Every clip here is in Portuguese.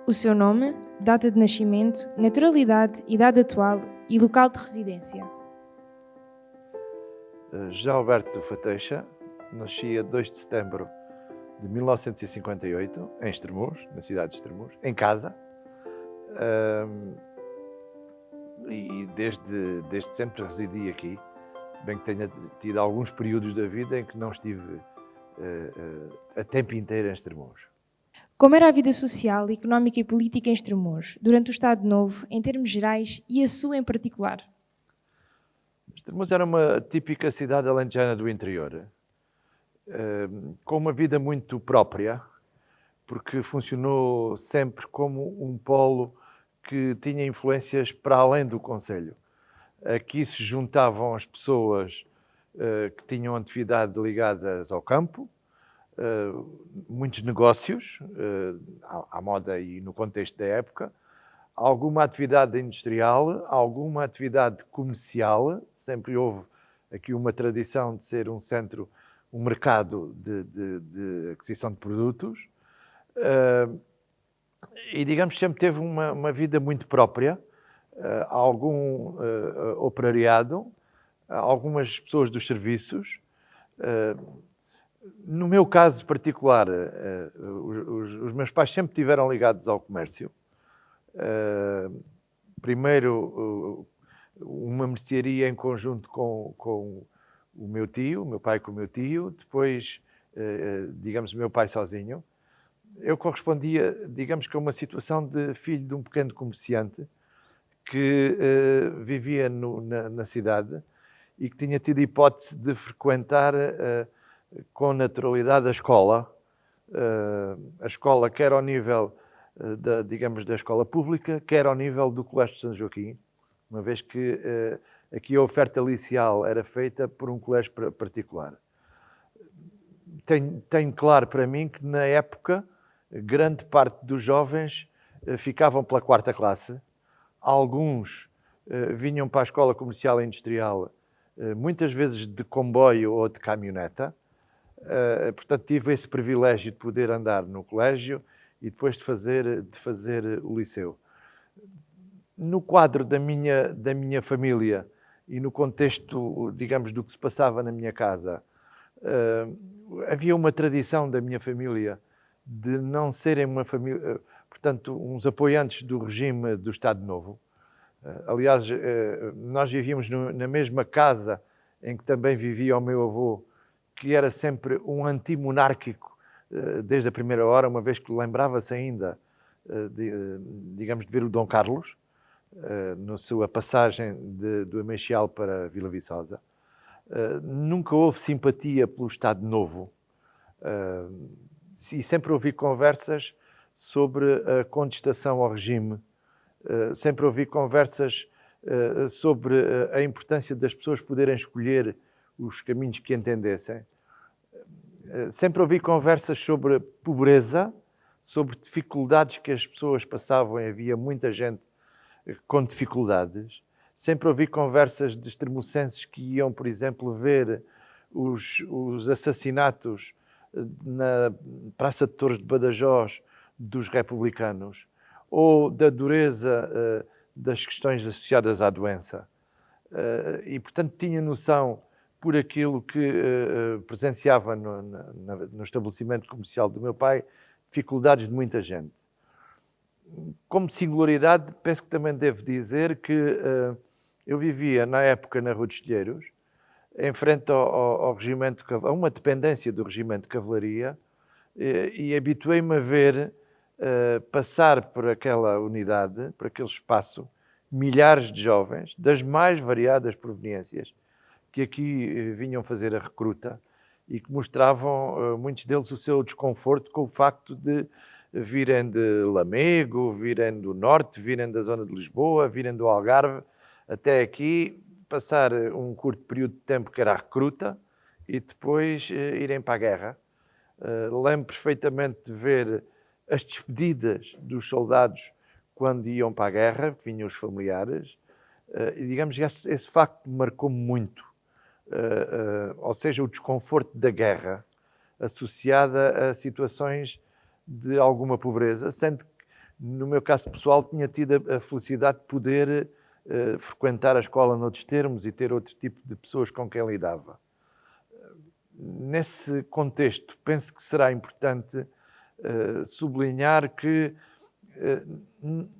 o seu nome, data de nascimento, naturalidade, idade atual e local de residência. José Alberto Fateixa, nasci a 2 de setembro de 1958, em Estremoz, na cidade de Estremoz, em casa. E desde sempre residi aqui, se bem que tenha tido alguns períodos da vida em que não estive a tempo inteiro em Estremoz. Como era a vida social, económica e política em Estremoz, durante o Estado Novo, em termos gerais, e a sua em particular? Estremoz era uma típica cidade alentejana do interior, com uma vida muito própria, porque funcionou sempre como um polo que tinha influências para além do concelho. Aqui se juntavam as pessoas que tinham atividade ligadas ao campo, muitos negócios, à moda e no contexto da época, alguma atividade industrial, alguma atividade comercial. Sempre houve aqui uma tradição de ser um centro, um mercado de aquisição de produtos. E, digamos, sempre teve uma vida muito própria, algum operariado, algumas pessoas dos serviços. No meu caso particular, os meus pais sempre estiveram ligados ao comércio. Primeiro, uma mercearia em conjunto com o meu pai com o meu tio, depois, digamos, o meu pai sozinho. Eu correspondia, digamos, que a uma situação de filho de um pequeno comerciante que vivia na cidade e que tinha tido a hipótese de frequentar com naturalidade a escola quer ao nível da escola pública, quer ao nível do Colégio de São Joaquim, uma vez que aqui a oferta liceal era feita por um colégio particular. Tenho claro para mim que na época grande parte dos jovens ficavam pela 4ª classe, alguns vinham para a escola comercial e industrial, muitas vezes de comboio ou de caminhoneta. Portanto, tive esse privilégio de poder andar no colégio e depois de fazer o liceu. No quadro da minha família e no contexto, digamos, do que se passava na minha casa, havia uma tradição da minha família de não serem uma família, portanto, uns apoiantes do regime do Estado Novo. Aliás, nós vivíamos na mesma casa em que também vivia o meu avô, que era sempre um antimonárquico desde a primeira hora, uma vez que lembrava-se ainda, digamos, de ver o Dom Carlos, na sua passagem do Emeixal para Vila Viçosa. Nunca houve simpatia pelo Estado Novo. E sempre ouvi conversas sobre a contestação ao regime, sempre ouvi conversas sobre a importância das pessoas poderem escolher os caminhos que entendessem. Sempre ouvi conversas sobre pobreza, sobre dificuldades que as pessoas passavam, e havia muita gente com dificuldades. Sempre ouvi conversas de extremocenses que iam, por exemplo, ver os assassinatos na Praça de Torres de Badajoz dos republicanos, ou da dureza das questões associadas à doença. E, portanto, tinha noção, por aquilo que presenciava no estabelecimento comercial do meu pai, dificuldades de muita gente. Como singularidade, penso que também devo dizer que eu vivia, na época, na Rua dos Telheiros, em frente ao regimento, a uma dependência do regimento de cavalaria, e habituei-me a ver passar por aquela unidade, por aquele espaço, milhares de jovens, das mais variadas proveniências, que aqui vinham fazer a recruta e que mostravam, muitos deles, o seu desconforto com o facto de virem de Lamego, virem do Norte, virem da zona de Lisboa, virem do Algarve, até aqui, passar um curto período de tempo que era a recruta e depois irem para a guerra. Lembro perfeitamente de ver as despedidas dos soldados quando iam para a guerra, que vinham os familiares, e digamos que esse facto marcou-me muito. Ou seja, o desconforto da guerra associada a situações de alguma pobreza, sendo No meu caso pessoal, tinha tido a felicidade de poder frequentar a escola noutros termos e ter outro tipo de pessoas com quem lidava. Nesse contexto, penso que será importante sublinhar que,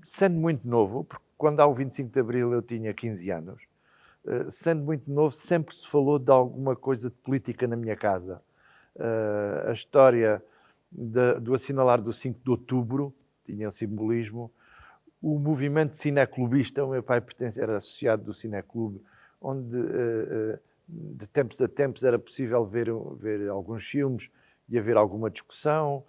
sendo muito novo, porque quando há o 25 de Abril eu tinha 15 anos, sendo muito novo, sempre se falou de alguma coisa de política na minha casa. A história do assinalar do 5 de Outubro tinha simbolismo. O movimento cineclubista, o meu pai era associado do cineclube, onde de tempos a tempos era possível ver alguns filmes e haver alguma discussão.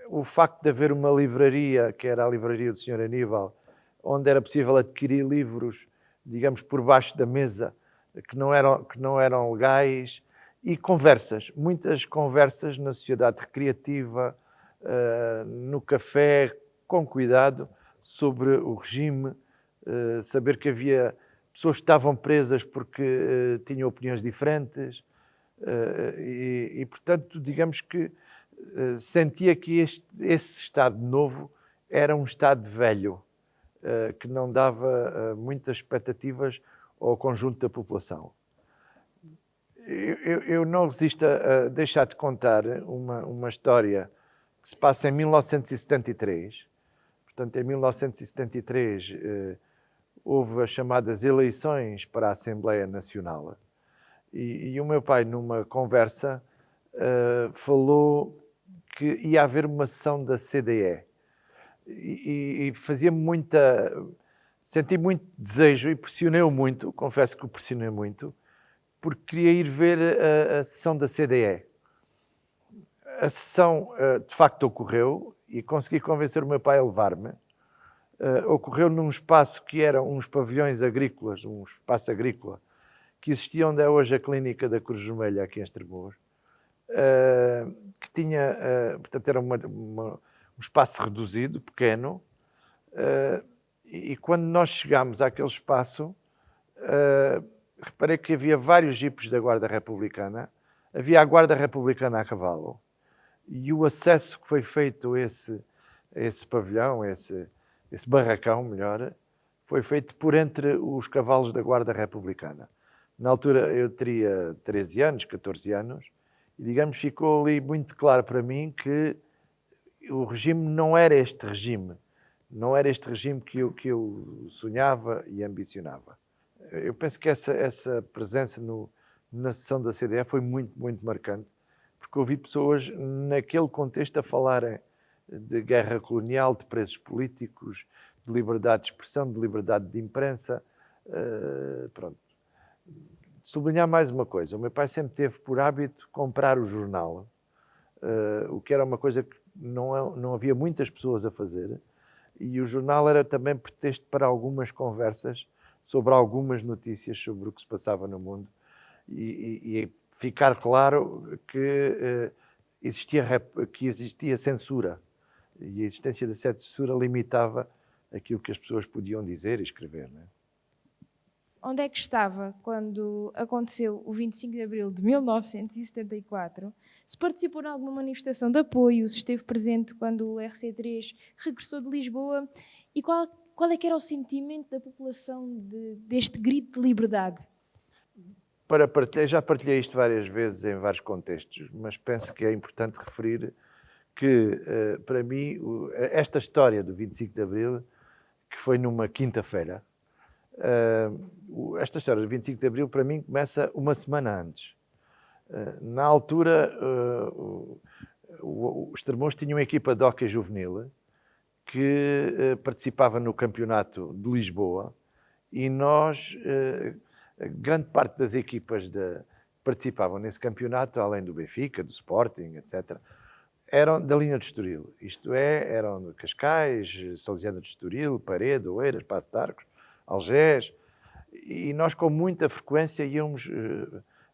O facto de haver uma livraria, que era a livraria do Sr. Aníbal, onde era possível adquirir livros, digamos, por baixo da mesa, que não eram legais, e conversas, muitas conversas na sociedade recreativa, no café, com cuidado, sobre o regime, saber que havia pessoas que estavam presas porque tinham opiniões diferentes, e, portanto, digamos que sentia que esse Estado novo era um Estado velho, que não dava muitas expectativas ao conjunto da população. Eu não resisto a deixar de contar uma história que se passa em 1973. Portanto, em 1973 houve as chamadas eleições para a Assembleia Nacional. E o meu pai, numa conversa, falou que ia haver uma sessão da CDE. E senti muito desejo e pressionei-o muito, confesso que o pressionei muito, porque queria ir ver a sessão da CDE. A sessão, de facto, ocorreu e consegui convencer o meu pai a levar-me. Ocorreu num espaço que era uns pavilhões agrícolas, um espaço agrícola, que existia onde é hoje a clínica da Cruz Vermelha, aqui em Estremoz, que tinha, portanto, era um espaço reduzido, pequeno, e quando nós chegámos àquele espaço, reparei que havia vários jipes da Guarda Republicana, havia a Guarda Republicana a cavalo, e o acesso que foi feito a esse pavilhão, esse barracão, melhor, foi feito por entre os cavalos da Guarda Republicana. Na altura eu teria 13 anos, 14 anos, e digamos, ficou ali muito claro para mim que o regime não era este regime, que eu sonhava e ambicionava. Eu penso que essa presença na sessão da CDE foi muito, muito marcante, porque ouvi pessoas naquele contexto a falarem de guerra colonial, de presos políticos, de liberdade de expressão, de liberdade de imprensa. Pronto. Sublinhar mais uma coisa. O meu pai sempre teve por hábito comprar o jornal, o que era uma coisa que não havia muitas pessoas a fazer, e o jornal era também pretexto para algumas conversas sobre algumas notícias sobre o que se passava no mundo, e ficar claro que existia censura, e a existência da censura limitava aquilo que as pessoas podiam dizer e escrever, não é? Onde é que estava quando aconteceu o 25 de Abril de 1974? Se participou em alguma manifestação de apoio, se esteve presente quando o RC3 regressou de Lisboa, e qual é que era o sentimento da população deste grito de liberdade? Já partilhei isto várias vezes em vários contextos, mas penso que é importante referir que, para mim, esta história do 25 de Abril, que foi numa quinta-feira, esta história do 25 de Abril, para mim, começa uma semana antes. Na altura, o Estremoz tinha uma equipa de hóquei juvenil que participava no campeonato de Lisboa, e nós, grande parte das equipas que participavam nesse campeonato, além do Benfica, do Sporting, etc., eram da linha de Estoril. Isto é, eram de Cascais, Salesiana de Estoril, Paredes, Oeiras, Paço de Arcos, Algés, e nós com muita frequência íamos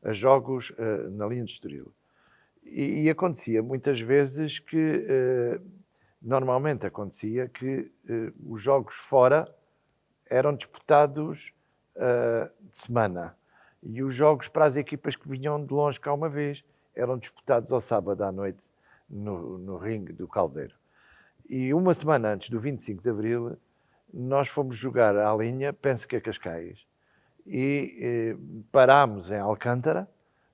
a jogos na linha de Estoril. E acontecia muitas vezes que, normalmente acontecia que os jogos fora eram disputados de semana, e os jogos para as equipas que vinham de longe cá uma vez eram disputados ao sábado à noite no ringue do Caldeiro. E uma semana antes do 25 de Abril, nós fomos jogar à linha, penso que a Cascais, e parámos em Alcântara,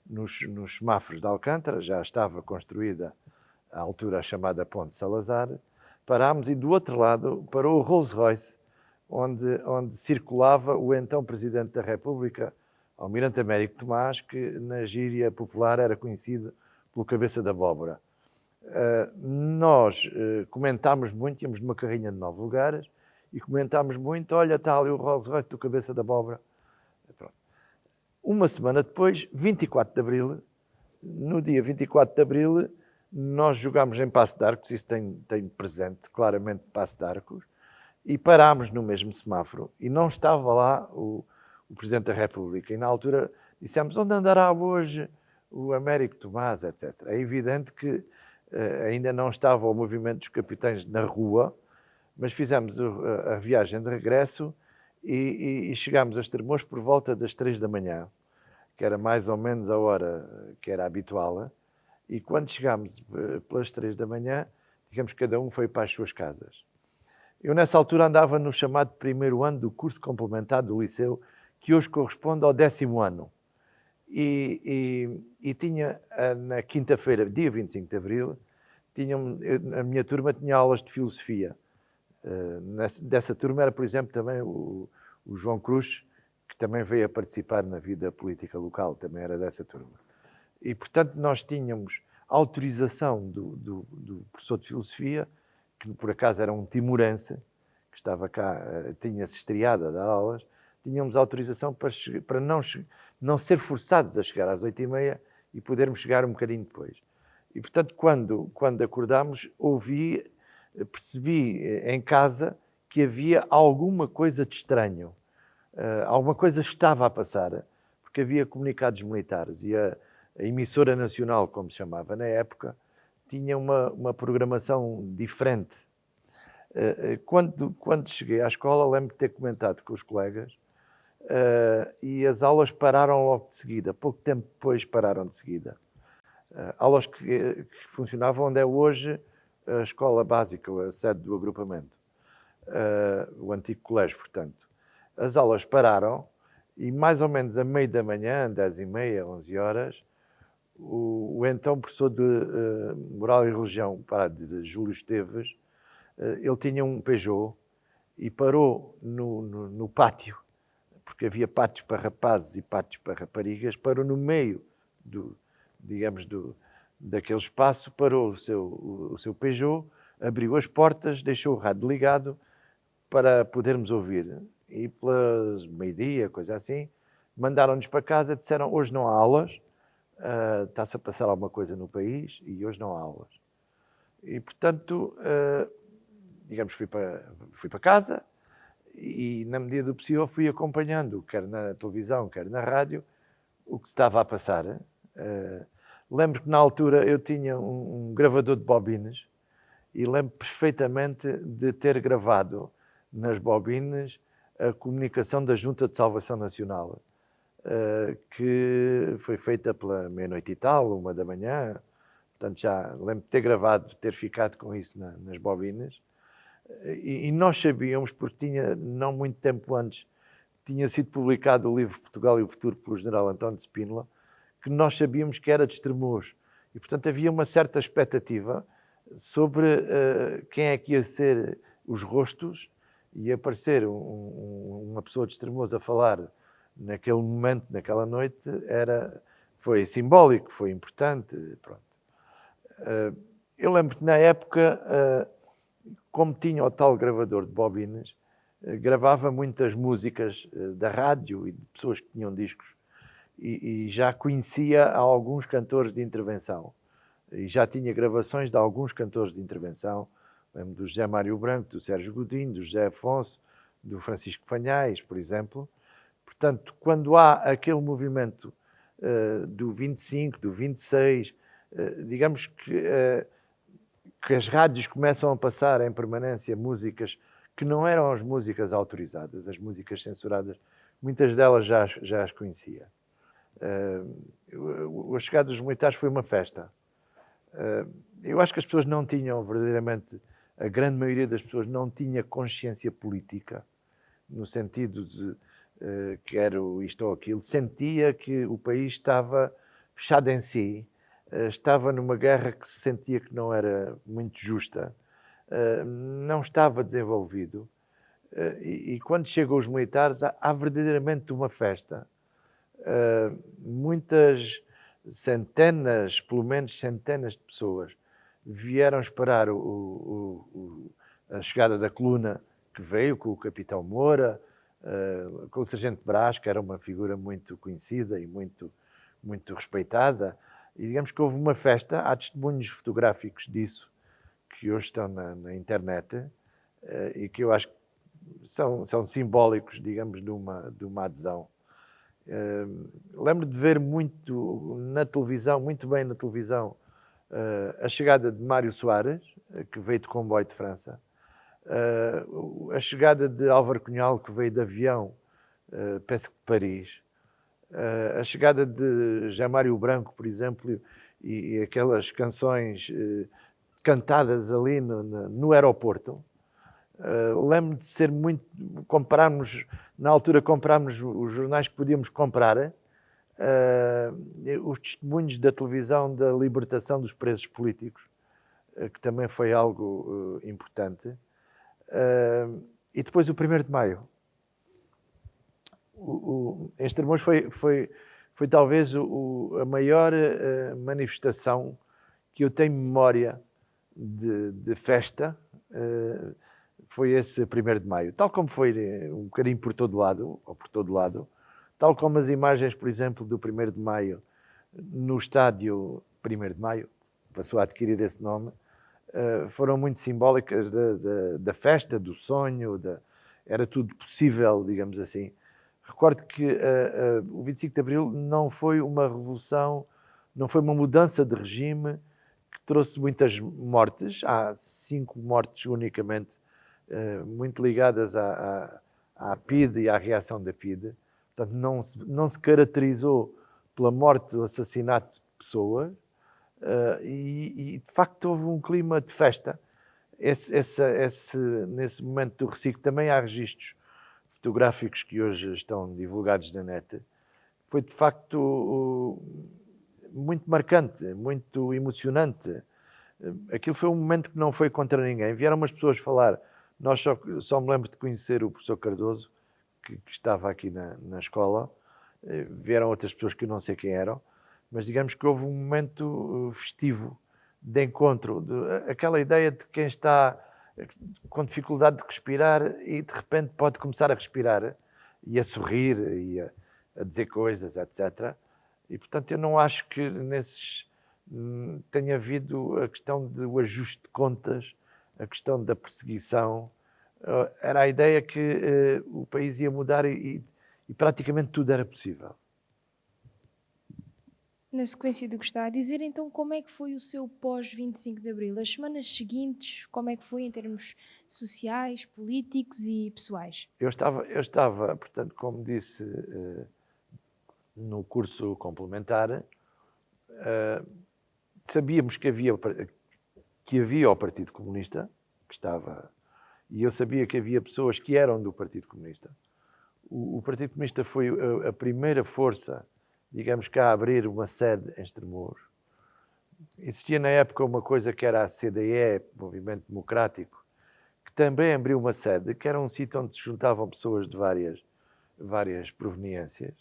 nos semáforos de Alcântara, já estava construída à altura a chamada Ponte Salazar, parámos e do outro lado parou o Rolls-Royce, onde circulava o então Presidente da República, Almirante Américo Tomás, que na gíria popular era conhecido pelo Cabeça da Abóbora. Nós comentámos muito, íamos numa carrinha de 9 lugares, e comentámos muito, olha, está ali o Rolls-Royce do Cabeça da Abóbora. Pronto. Uma semana depois, 24 de Abril, no dia 24 de Abril, nós jogámos em Passo de Arcos, isso tem presente claramente Passo de Arcos, e parámos no mesmo semáforo, e não estava lá o Presidente da República. E na altura dissemos, onde andará hoje o Américo Tomás, etc. É evidente que ainda não estava o movimento dos capitães na rua, mas fizemos a viagem de regresso e chegámos a Estremoz por volta das 3 da manhã, que era mais ou menos a hora que era habitual. E quando chegámos pelas 3 da manhã, digamos que cada um foi para as suas casas. Eu, nessa altura, andava no chamado primeiro ano do curso complementar do liceu, que hoje corresponde ao 10º ano. E tinha, na quinta-feira, dia 25 de Abril, a minha turma tinha aulas de filosofia. Dessa turma era, por exemplo, também o João Cruz, que também veio a participar na vida política local, também era dessa turma. E, portanto, nós tínhamos autorização do professor de filosofia, que por acaso era um timorense, que estava cá, tinha-se estreado a dar aulas, tínhamos autorização para não ser forçados a chegar às 8h30 e podermos chegar um bocadinho depois. E, portanto, quando acordámos, percebi em casa que havia alguma coisa de estranho. Alguma coisa estava a passar, porque havia comunicados militares e a emissora nacional, como se chamava na época, tinha uma programação diferente. Quando cheguei à escola, lembro de ter comentado com os colegas e as aulas pararam logo de seguida. Pouco tempo depois pararam de seguida. Aulas que funcionavam onde é hoje a escola básica, a sede do agrupamento. O antigo colégio, portanto. As aulas pararam e mais ou menos a meio da manhã, 10h30, 11h, o então professor de Moral e Religião, de Júlio Esteves, ele tinha um Peugeot e parou no pátio, porque havia pátios para rapazes e pátios para raparigas, parou no meio daquele espaço, parou o seu Peugeot, abriu as portas, deixou o rádio ligado para podermos ouvir. E pelas meio-dia, coisa assim, mandaram-nos para casa, disseram, hoje não há aulas, está-se a passar alguma coisa no país e hoje não há aulas. E, portanto, digamos, fui para casa e, na medida do possível, fui acompanhando, quer na televisão, quer na rádio, o que se estava a passar. Lembro que, na altura, eu tinha um gravador de bobinas e lembro perfeitamente de ter gravado nas bobinas a comunicação da Junta de Salvação Nacional, que foi feita pela meia-noite e tal, 1h. Portanto, já lembro de ter gravado, ter ficado com isso nas bobinas. E nós sabíamos, porque não muito tempo antes, tinha sido publicado o livro Portugal e o Futuro pelo general António de Spínola, que nós sabíamos que era de Estremoz. E, portanto, havia uma certa expectativa sobre quem é que ia ser os rostos e aparecer uma pessoa de Estremoz a falar naquele momento, naquela noite, foi simbólico, foi importante. Pronto. Eu lembro que na época, como tinha o tal gravador de bobinas, gravava muitas músicas da rádio e de pessoas que tinham discos e já conhecia alguns cantores de intervenção e já tinha gravações de alguns cantores de intervenção. Lembro do José Mário Branco, do Sérgio Godinho, do José Afonso, do Francisco Fanhais, por exemplo. Portanto, quando há aquele movimento do 25, do 26, digamos que as rádios começam a passar em permanência músicas que não eram as músicas autorizadas, as músicas censuradas, muitas delas já as conhecia. A chegada dos militares foi uma festa. Eu acho que as pessoas não tinham verdadeiramente a grande maioria das pessoas não tinha consciência política, no sentido de quero isto ou aquilo, sentia que o país estava fechado em si, estava numa guerra que se sentia que não era muito justa, não estava desenvolvido. E quando chegam os militares, há verdadeiramente uma festa. Muitas centenas, pelo menos centenas de pessoas vieram esperar a chegada da coluna que veio com o capitão Moura, com o sargento Brás, que era uma figura muito conhecida e muito respeitada. E digamos que houve uma festa, há testemunhos fotográficos disso, que hoje estão na internet, e que eu acho que são simbólicos, digamos, de uma adesão. Lembro de ver muito bem na televisão, a chegada de Mário Soares, que veio de comboio de França, a chegada de Álvaro Cunhal, que veio de avião, penso que de Paris, a chegada de Jamário Branco, por exemplo, e aquelas canções cantadas ali no aeroporto. Lembro de ser muito... Na altura comprámos os jornais que podíamos comprar, os testemunhos da televisão da libertação dos presos políticos, que também foi algo importante. E depois o 1º de Maio. Em Estremoz foi talvez a maior manifestação que eu tenho memória de festa, foi esse 1º de Maio. Tal como foi um bocadinho por todo lado, tal como as imagens, por exemplo, do 1º de Maio no estádio 1º de Maio, passou a adquirir esse nome, foram muito simbólicas da festa, do sonho, era tudo possível, digamos assim. Recordo que o 25 de Abril não foi uma revolução, não foi uma mudança de regime que trouxe muitas mortes. Há 5 mortes unicamente, muito ligadas à PIDE e à reação da PIDE. Portanto, não se caracterizou pela morte ou assassinato de pessoas, e de facto houve um clima de festa. Nesse momento do reciclo também há registros fotográficos que hoje estão divulgados na net. Foi de facto muito marcante, muito emocionante. Aquilo foi um momento que não foi contra ninguém. Vieram umas pessoas falar. Só me lembro de conhecer o professor Cardoso, que estava aqui na escola. Vieram outras pessoas que eu não sei quem eram, mas digamos que houve um momento festivo de encontro, aquela ideia de quem está com dificuldade de respirar e de repente pode começar a respirar e a sorrir e a dizer coisas, etc. E portanto eu não acho que tenha havido a questão do ajuste de contas, a questão da perseguição. Era a ideia que o país ia mudar e praticamente tudo era possível. Na sequência do que está a dizer, então, como é que foi o seu pós-25 de Abril? As semanas seguintes, como é que foi em termos sociais, políticos e pessoais? Eu estava, portanto, como disse, no curso complementar. Sabíamos que havia o Partido Comunista, que estava... E eu sabia que havia pessoas que eram do Partido Comunista. O Partido Comunista foi a primeira força, digamos, que a abrir uma sede em Estremoz. Existia na época uma coisa que era a CDE, Movimento Democrático, que também abriu uma sede, que era um sítio onde se juntavam pessoas de várias proveniências.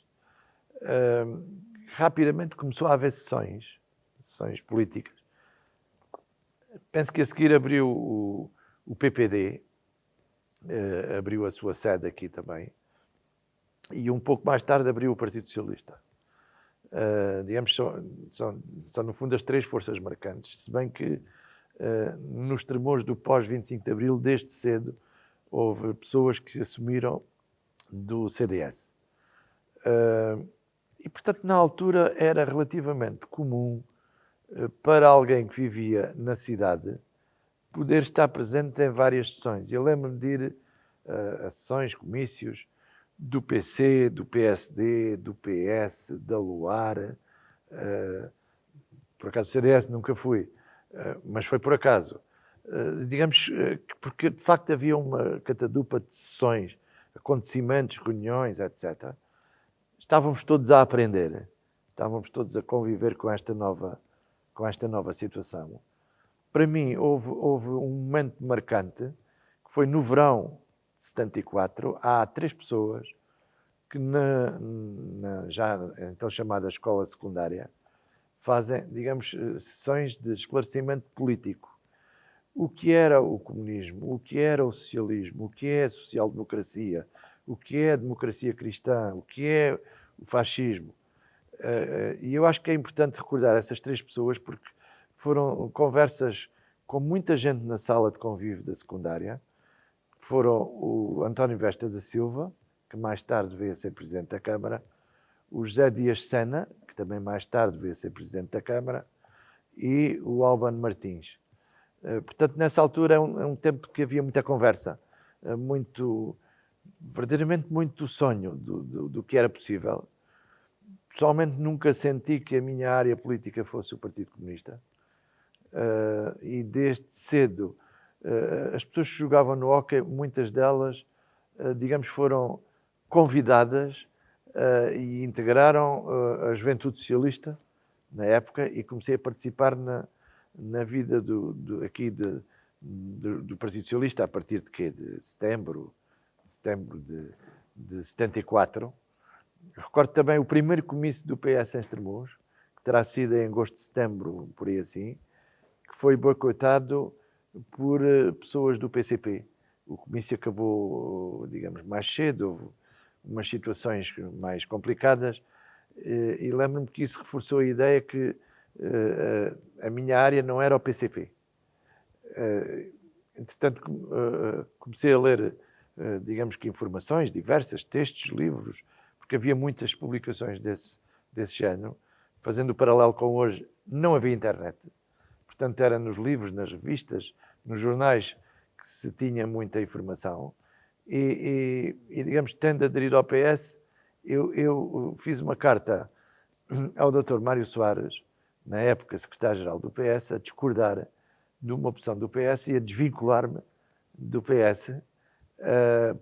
Rapidamente começou a haver sessões políticas. Penso que a seguir abriu o PPD, abriu a sua sede aqui também, e um pouco mais tarde abriu o Partido Socialista. Digamos, são no fundo as 3 forças marcantes, se bem que nos tremores do pós-25 de Abril, desde cedo, houve pessoas que se assumiram do CDS. E, portanto, na altura era relativamente comum para alguém que vivia na cidade poder estar presente em várias sessões. Eu lembro-me de ir a sessões, comícios do PC, do PSD, do PS, da Luar. Por acaso, CDS nunca fui, mas foi por acaso. digamos, porque de facto havia uma catadupa de sessões, acontecimentos, reuniões, etc. Estávamos todos a aprender, estávamos todos a conviver com esta nova situação. Para mim, houve um momento marcante, que foi no verão de 74, há 3 pessoas que na já então chamada escola secundária fazem, digamos, sessões de esclarecimento político. O que era o comunismo, o que era o socialismo, o que é a social-democracia, o que é a democracia cristã, o que é o fascismo. E eu acho que é importante recordar essas 3 pessoas porque foram conversas com muita gente na sala de convívio da secundária. Foram o António Vesta da Silva, que mais tarde veio a ser Presidente da Câmara, o José Dias Sena, que também mais tarde veio a ser Presidente da Câmara, e o Albano Martins. Portanto, nessa altura é um tempo que havia muita conversa, verdadeiramente muito sonho do que era possível. Pessoalmente nunca senti que a minha área política fosse o Partido Comunista. E desde cedo, as pessoas que jogavam no hóquei, muitas delas, digamos, foram convidadas e integraram a Juventude Socialista na época e comecei a participar na vida do Partido Socialista a partir de quê? De setembro de 74. Recordo também o primeiro comício do PS em Estremoz, que terá sido em agosto de setembro, por aí assim, que foi boicotado por pessoas do PCP. O comício acabou, digamos, mais cedo, houve umas situações mais complicadas e lembro-me que isso reforçou a ideia que a minha área não era o PCP. Entretanto, comecei a ler, digamos que informações diversas, textos, livros, porque havia muitas publicações desse género. Fazendo o paralelo com hoje, não havia internet. Portanto, era nos livros, nas revistas, nos jornais que se tinha muita informação. E digamos, tendo aderido ao PS, eu fiz uma carta ao Dr. Mário Soares, na época secretário-geral do PS, a discordar de uma opção do PS e a desvincular-me do PS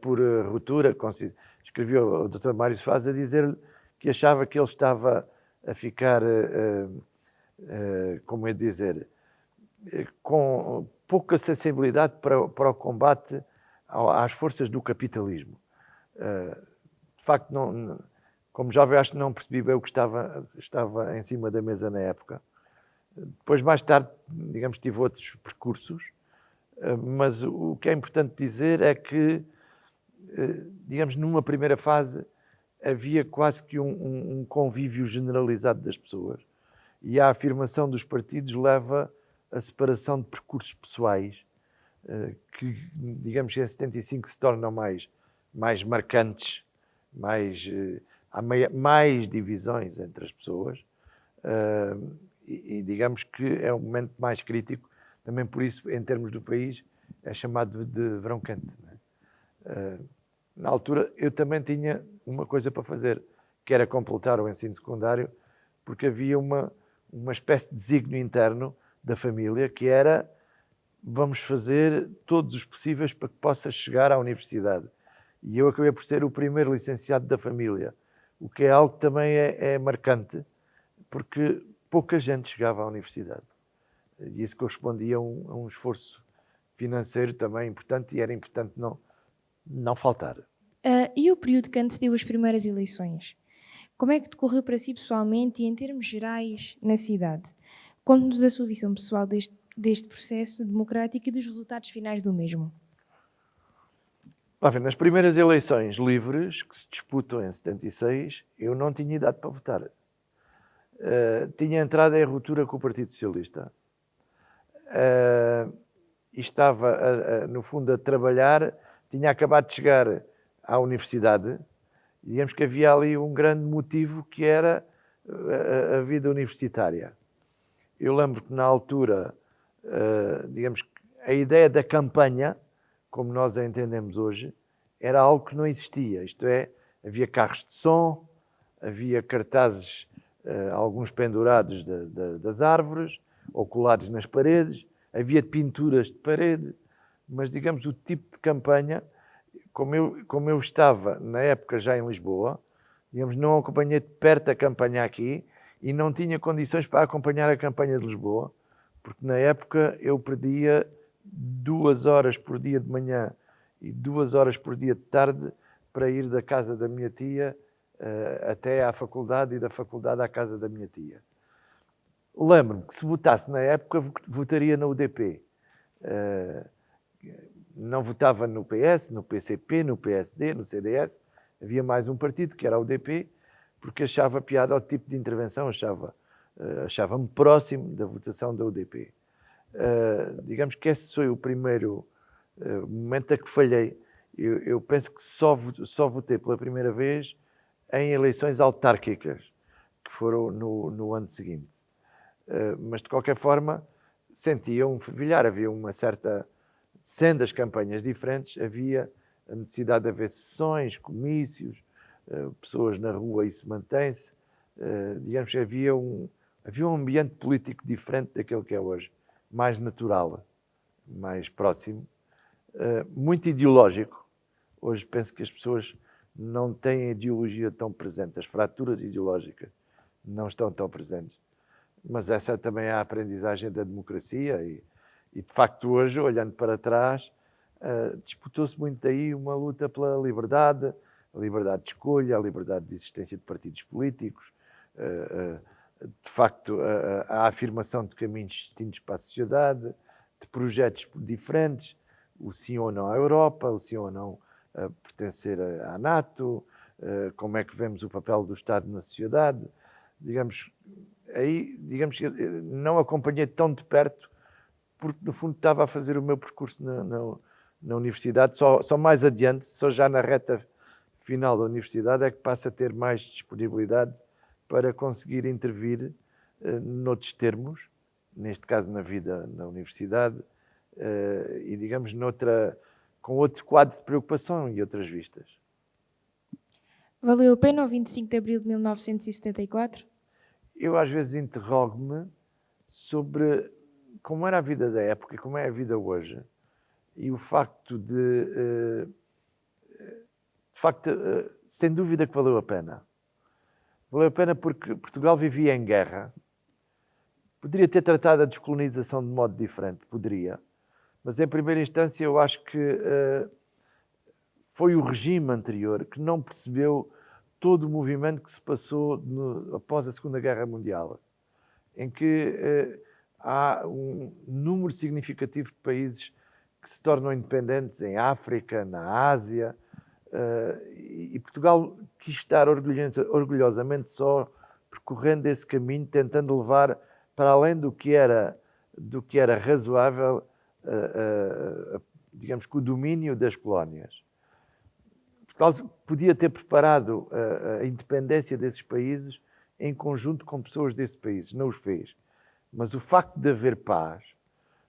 por ruptura. Escreveu ao Dr. Mário Soares a dizer-lhe que achava que ele estava a ficar, como é dizer, com pouca sensibilidade para o combate às forças do capitalismo. De facto, como jovem, acho que não percebi bem o que estava em cima da mesa na época. Depois, mais tarde, digamos, tive outros percursos, mas o que é importante dizer é que, digamos, numa primeira fase, havia quase que um convívio generalizado das pessoas. E a afirmação dos partidos leva a separação de percursos pessoais, que, digamos, em 75 se tornam mais marcantes, há mais divisões entre as pessoas, e digamos que é um momento mais crítico, também por isso, em termos do país, é chamado de verão quente. Na altura, eu também tinha uma coisa para fazer, que era completar o ensino secundário, porque havia uma espécie de desígnio interno da família, que era: vamos fazer todos os possíveis para que possas chegar à universidade. E eu acabei por ser o primeiro licenciado da família, o que é algo que também é marcante, porque pouca gente chegava à universidade. E isso correspondia a um esforço financeiro também importante, e era importante não faltar. E o período que antecedeu as primeiras eleições? Como é que decorreu para si pessoalmente e em termos gerais na cidade? Conte-nos a sua visão pessoal deste processo democrático e dos resultados finais do mesmo. Nas primeiras eleições livres, que se disputam em 76, eu não tinha idade para votar. Tinha entrado em ruptura com o Partido Socialista. E estava, no fundo, a trabalhar. Tinha acabado de chegar à universidade. Digamos que havia ali um grande motivo, que era a vida universitária. Eu lembro que, na altura, digamos que a ideia da campanha, como nós a entendemos hoje, era algo que não existia. Isto é, havia carros de som, havia cartazes, alguns pendurados das árvores ou colados nas paredes, havia pinturas de parede, mas, digamos, o tipo de campanha, como eu estava, na época, já em Lisboa, digamos, não acompanhei de perto a campanha aqui e não tinha condições para acompanhar a campanha de Lisboa, porque, na época, eu perdia 2 horas por dia de manhã e 2 horas por dia de tarde para ir da casa da minha tia até à faculdade e da faculdade à casa da minha tia. Lembro-me que se votasse na época, votaria na UDP. Não votava no PS, no PCP, no PSD, no CDS. Havia mais um partido, que era a UDP, porque achava piada ao tipo de intervenção, achava-me próximo da votação da UDP. Digamos que esse foi o primeiro momento a que falhei. Eu penso que só votei pela primeira vez em eleições autárquicas, que foram no ano seguinte. Mas, de qualquer forma, sentia um fervilhar. Havia uma certa... Sendo as campanhas diferentes, havia a necessidade de haver sessões, comícios, pessoas na rua, isso mantém-se. Digamos que havia um ambiente político diferente daquele que é hoje. Mais natural, mais próximo. Muito ideológico. Hoje penso que as pessoas não têm a ideologia tão presente. As fraturas ideológicas não estão tão presentes. Mas essa também é a aprendizagem da democracia e de facto hoje, olhando para trás, disputou-se muito aí uma luta pela liberdade, a liberdade de escolha, a liberdade de existência de partidos políticos, de facto a afirmação de caminhos distintos para a sociedade, de projetos diferentes, o sim ou não à Europa, o sim ou não a pertencer à NATO, como é que vemos o papel do Estado na sociedade. Digamos que não acompanhei tão de perto, porque no fundo estava a fazer o meu percurso na universidade, só mais adiante, só já na reta final da universidade é que passo a ter mais disponibilidade para conseguir intervir noutros termos, neste caso na vida na universidade, e digamos com outro quadro de preocupação e outras vistas. Valeu a pena o 25 de Abril de 1974? Eu às vezes interrogo-me sobre como era a vida da época e como é a vida hoje. E o facto sem dúvida que valeu a pena. Valeu a pena porque Portugal vivia em guerra. Poderia ter tratado a descolonização de modo diferente, poderia. Mas em primeira instância eu acho que foi o regime anterior que não percebeu todo o movimento que se passou após a Segunda Guerra Mundial, em que há um número significativo de países que se tornam independentes em África, na Ásia, e Portugal quis estar orgulhosamente só percorrendo esse caminho, tentando levar para além do que era razoável, digamos que o domínio das colónias. Portugal podia ter preparado a independência desses países em conjunto com pessoas desses países, não os fez. Mas o facto de haver paz,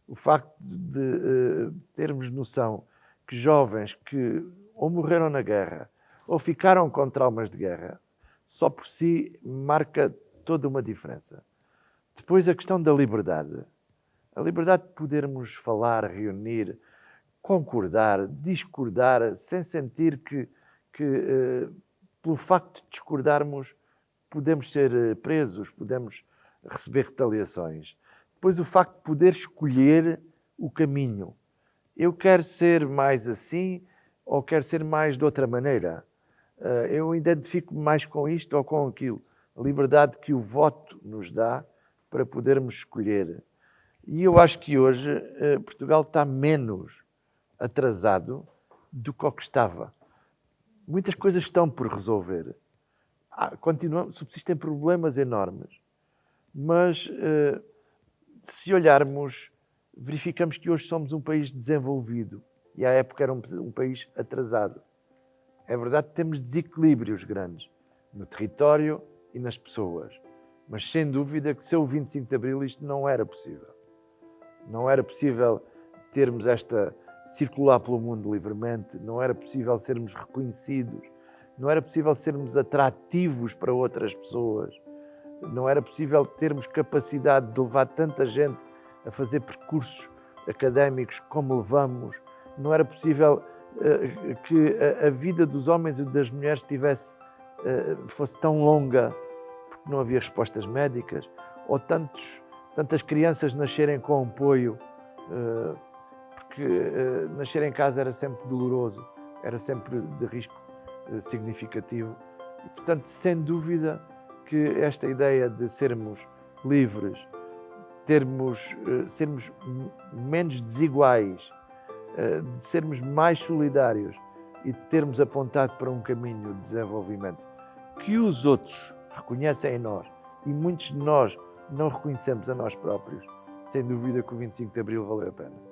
o facto de termos noção que jovens que ou morreram na guerra ou ficaram com traumas de guerra, só por si marca toda uma diferença. Depois a questão da liberdade. A liberdade de podermos falar, reunir, concordar, discordar, sem sentir que pelo facto de discordarmos podemos ser presos, podemos receber retaliações. Depois o facto de poder escolher o caminho. Eu quero ser mais assim ou quero ser mais de outra maneira. Eu identifico-me mais com isto ou com aquilo. A liberdade que o voto nos dá para podermos escolher. E eu acho que hoje Portugal está menos atrasado do que o que estava. Muitas coisas estão por resolver. Subsistem problemas enormes. Mas, se olharmos, verificamos que hoje somos um país desenvolvido e à época era um país atrasado. É verdade que temos desequilíbrios grandes no território e nas pessoas, mas sem dúvida que sem o 25 de Abril isto não era possível. Não era possível termos circular pelo mundo livremente, não era possível sermos reconhecidos, não era possível sermos atrativos para outras pessoas, não era possível termos capacidade de levar tanta gente a fazer percursos académicos como levamos, não era possível que a vida dos homens e das mulheres fosse tão longa, porque não havia respostas médicas, ou tantas crianças nascerem com apoio, porque nascer em casa era sempre doloroso, era sempre de risco significativo. E, portanto, sem dúvida que esta ideia de sermos livres, sermos menos desiguais, de sermos mais solidários e de termos apontado para um caminho de desenvolvimento que os outros reconhecem em nós e muitos de nós não reconhecemos a nós próprios, sem dúvida que o 25 de Abril valeu a pena.